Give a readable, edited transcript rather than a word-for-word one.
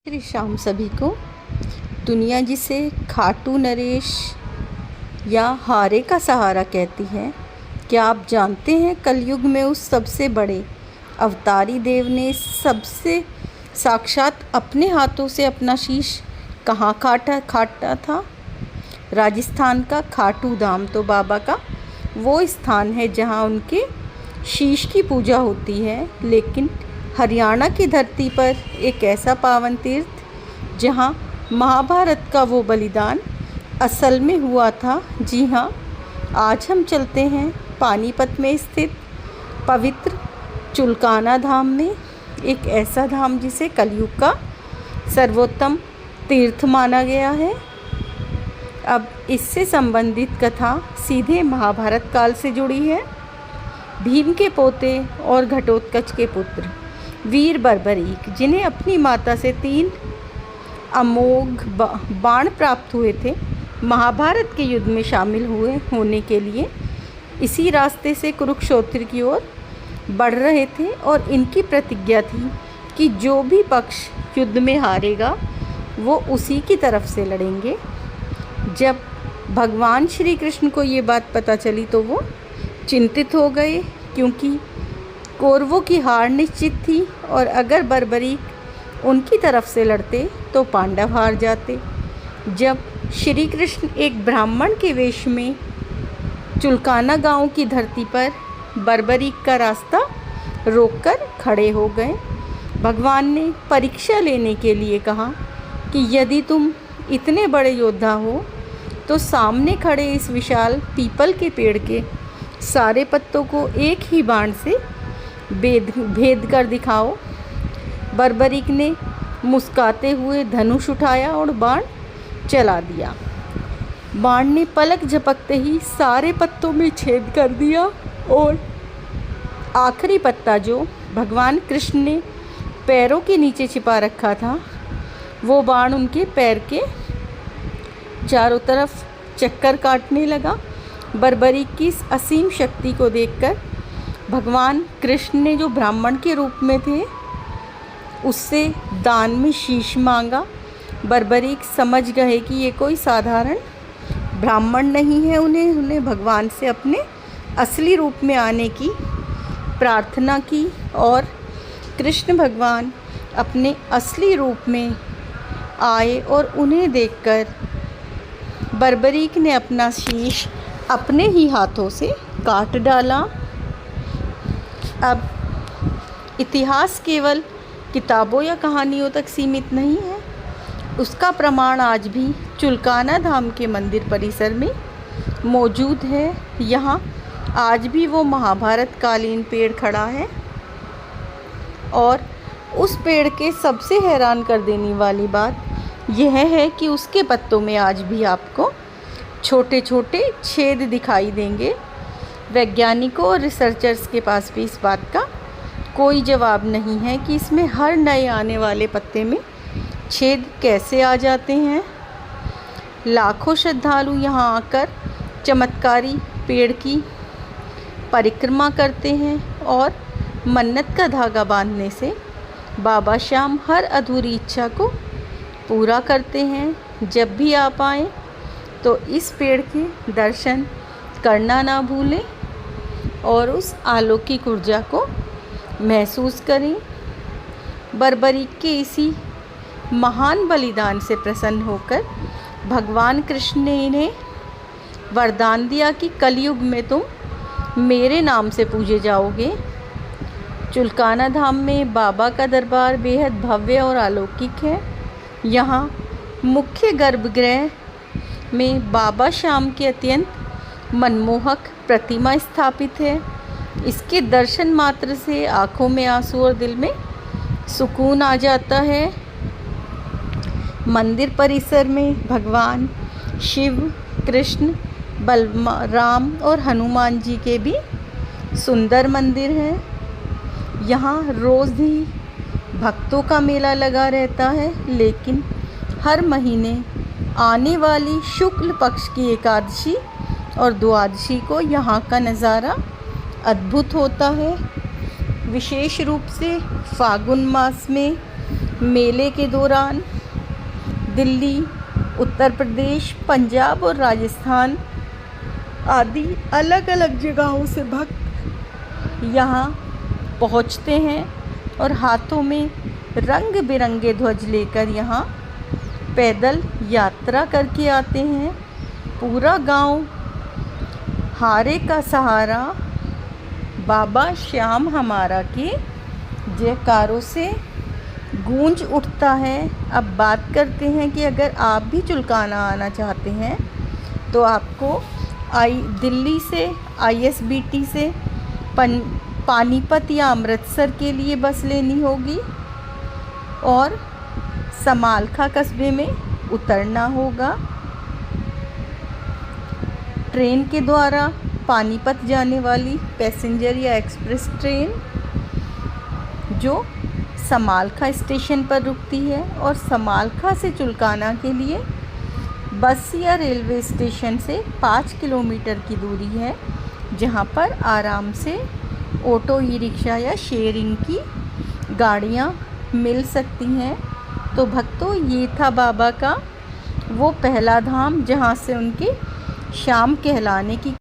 श्री शाम सभी को। दुनिया जिसे खाटू नरेश या हारे का सहारा कहती है, क्या आप जानते हैं कलयुग में उस सबसे बड़े अवतारी देव ने सबसे साक्षात अपने हाथों से अपना शीश कहाँ काटा था? राजस्थान का खाटू धाम तो बाबा का वो स्थान है जहाँ उनके शीश की पूजा होती है, लेकिन हरियाणा की धरती पर एक ऐसा पावन तीर्थ जहाँ महाभारत का वो बलिदान असल में हुआ था। जी हाँ, आज हम चलते हैं पानीपत में स्थित पवित्र चुलकाना धाम में, एक ऐसा धाम जिसे कलयुग का सर्वोत्तम तीर्थ माना गया है। अब इससे संबंधित कथा सीधे महाभारत काल से जुड़ी है। भीम के पोते और घटोत्कच के पुत्र वीर बर्बरीक, जिन्हें अपनी माता से 3 अमोघ बाण प्राप्त हुए थे, महाभारत के युद्ध में शामिल होने के लिए इसी रास्ते से कुरुक्षेत्र की ओर बढ़ रहे थे और इनकी प्रतिज्ञा थी कि जो भी पक्ष युद्ध में हारेगा वो उसी की तरफ से लड़ेंगे। जब भगवान श्री कृष्ण को ये बात पता चली तो वो चिंतित हो गए, क्योंकि कौरवों की हार निश्चित थी और अगर बर्बरीक उनकी तरफ से लड़ते तो पांडव हार जाते। जब श्री कृष्ण एक ब्राह्मण के वेश में चुलकाना गांव की धरती पर बर्बरीक का रास्ता रोककर खड़े हो गए, भगवान ने परीक्षा लेने के लिए कहा कि यदि तुम इतने बड़े योद्धा हो तो सामने खड़े इस विशाल पीपल के पेड़ के सारे पत्तों को एक ही बाण से भेद कर दिखाओ। बर्बरीक ने मुस्कुराते हुए धनुष उठाया और बाण चला दिया। बाण ने पलक झपकते ही सारे पत्तों में छेद कर दिया और आखिरी पत्ता जो भगवान कृष्ण ने पैरों के नीचे छिपा रखा था, वो बाण उनके पैर के चारों तरफ चक्कर काटने लगा। बर्बरीक की इस असीम शक्ति को देखकर भगवान कृष्ण ने, जो ब्राह्मण के रूप में थे, उससे दान में शीश मांगा। बर्बरीक समझ गए कि ये कोई साधारण ब्राह्मण नहीं है। उन्हें भगवान से अपने असली रूप में आने की प्रार्थना की और कृष्ण भगवान अपने असली रूप में आए और उन्हें देखकर बर्बरीक ने अपना शीश अपने ही हाथों से काट डाला। अब इतिहास केवल किताबों या कहानियों तक सीमित नहीं है, उसका प्रमाण आज भी चुलकाना धाम के मंदिर परिसर में मौजूद है। यहाँ आज भी वो महाभारत कालीन पेड़ खड़ा है और उस पेड़ के सबसे हैरान कर देने वाली बात यह है कि उसके पत्तों में आज भी आपको छोटे छोटे छेद दिखाई देंगे। वैज्ञानिकों और रिसर्चर्स के पास भी इस बात का कोई जवाब नहीं है कि इसमें हर नए आने वाले पत्ते में छेद कैसे आ जाते हैं। लाखों श्रद्धालु यहाँ आकर चमत्कारी पेड़ की परिक्रमा करते हैं और मन्नत का धागा बांधने से बाबा श्याम हर अधूरी इच्छा को पूरा करते हैं। जब भी आप आएँ तो इस पेड़ के दर्शन करना ना भूलें और उस अलौकिक ऊर्जा को महसूस करें। बर्बरीक के इसी महान बलिदान से प्रसन्न होकर भगवान कृष्ण ने इन्हें वरदान दिया कि कलयुग में तुम मेरे नाम से पूजे जाओगे। चुलकाना धाम में बाबा का दरबार बेहद भव्य और अलौकिक है। यहाँ मुख्य गर्भगृह में बाबा श्याम की अत्यंत मनमोहक प्रतिमा स्थापित है। इसके दर्शन मात्र से आँखों में आंसू और दिल में सुकून आ जाता है। मंदिर परिसर में भगवान शिव, कृष्ण, बलराम और हनुमान जी के भी सुंदर मंदिर हैं। यहाँ रोज़ ही भक्तों का मेला लगा रहता है, लेकिन हर महीने आने वाली शुक्ल पक्ष की एकादशी और द्वादशी को यहाँ का नज़ारा अद्भुत होता है। विशेष रूप से फागुन मास में मेले के दौरान दिल्ली, उत्तर प्रदेश, पंजाब और राजस्थान आदि अलग अलग जगहों से भक्त यहाँ पहुँचते हैं और हाथों में रंग बिरंगे ध्वज लेकर यहाँ पैदल यात्रा करके आते हैं। पूरा गांव हारे का सहारा बाबा श्याम हमारा के जयकारों से गूंज उठता है। अब बात करते हैं कि अगर आप भी चुलकाना आना चाहते हैं तो आपको दिल्ली से ISBT से पानीपत या अमृतसर के लिए बस लेनी होगी और समालखा कस्बे में उतरना होगा। ट्रेन के द्वारा पानीपत जाने वाली पैसेंजर या एक्सप्रेस ट्रेन जो समालखा स्टेशन पर रुकती है और समालखा से चुलकाना के लिए बस या रेलवे स्टेशन से 5 किलोमीटर की दूरी है, जहां पर आराम से ऑटो, ई-रिक्शा या शेयरिंग की गाड़ियां मिल सकती हैं। तो भक्तों, ये था बाबा का वो पहला धाम जहां से उनके श्याम कहलाने की